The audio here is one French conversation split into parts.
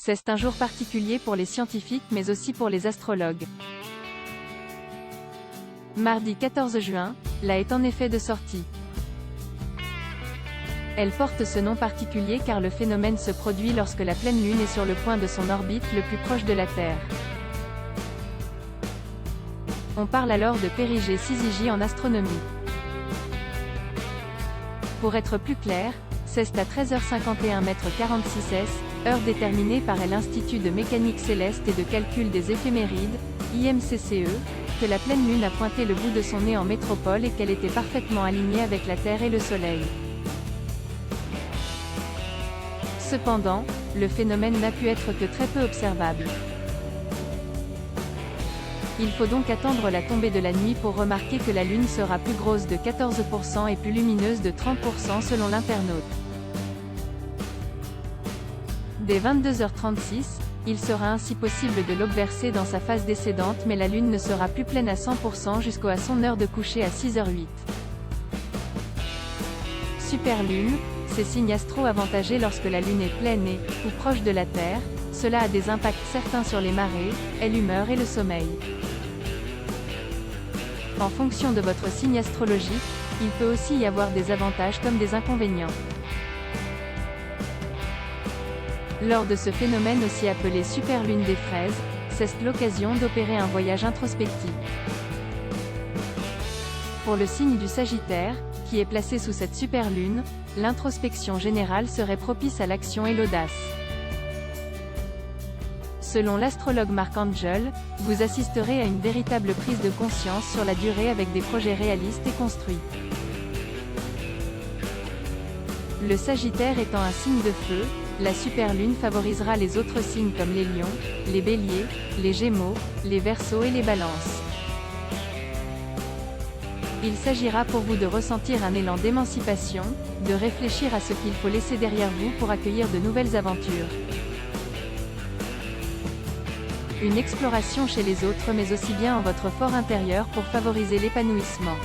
C'est un jour particulier pour les scientifiques mais aussi pour les astrologues. Mardi 14 juin, la est en effet de sortie. Elle porte ce nom particulier car le phénomène se produit lorsque la pleine lune est sur le point de son orbite le plus proche de la Terre. On parle alors de périgée syzygie en astronomie. Pour être plus clair, c'est à 13h51 46 s, heure déterminée par l'Institut de mécanique céleste et de calcul des éphémérides, IMCCE, que la pleine lune a pointé le bout de son nez en métropole et qu'elle était parfaitement alignée avec la Terre et le Soleil. Cependant, le phénomène n'a pu être que très peu observable. Il faut donc attendre la tombée de la nuit pour remarquer que la Lune sera plus grosse de 14% et plus lumineuse de 30% selon l'internaute. Dès 22h36, il sera ainsi possible de l'observer dans sa phase décédente mais la Lune ne sera plus pleine à 100% jusqu'à son heure de coucher à 6h08. Superlune, c'est signe astro-avantagé lorsque la Lune est pleine et, ou proche de la Terre, cela a des impacts certains sur les marées, l'humeur et le sommeil. En fonction de votre signe astrologique, il peut aussi y avoir des avantages comme des inconvénients. Lors de ce phénomène aussi appelé superlune des fraises, c'est l'occasion d'opérer un voyage introspectif. Pour le signe du Sagittaire, qui est placé sous cette superlune, l'introspection générale serait propice à l'action et l'audace. Selon l'astrologue Marc Angel, vous assisterez à une véritable prise de conscience sur la durée avec des projets réalistes et construits. Le Sagittaire étant un signe de feu, la superlune favorisera les autres signes comme les lions, les béliers, les gémeaux, les verseaux et les balances. Il s'agira pour vous de ressentir un élan d'émancipation, de réfléchir à ce qu'il faut laisser derrière vous pour accueillir de nouvelles aventures. Une exploration chez les autres mais aussi bien en votre fort intérieur pour favoriser l'épanouissement.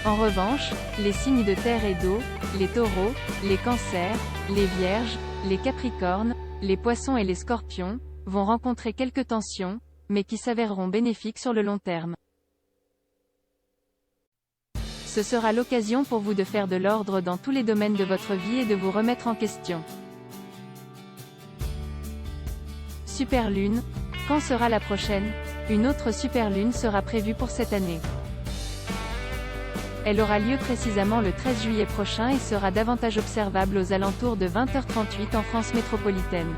En revanche, les signes de terre et d'eau, les taureaux, les cancers, les vierges, les capricornes, les poissons et les scorpions, vont rencontrer quelques tensions, mais qui s'avéreront bénéfiques sur le long terme. Ce sera l'occasion pour vous de faire de l'ordre dans tous les domaines de votre vie et de vous remettre en question. Superlune, quand sera la prochaine? Une autre superlune sera prévue pour cette année. Elle aura lieu précisément le 13 juillet prochain et sera davantage observable aux alentours de 20h38 en France métropolitaine.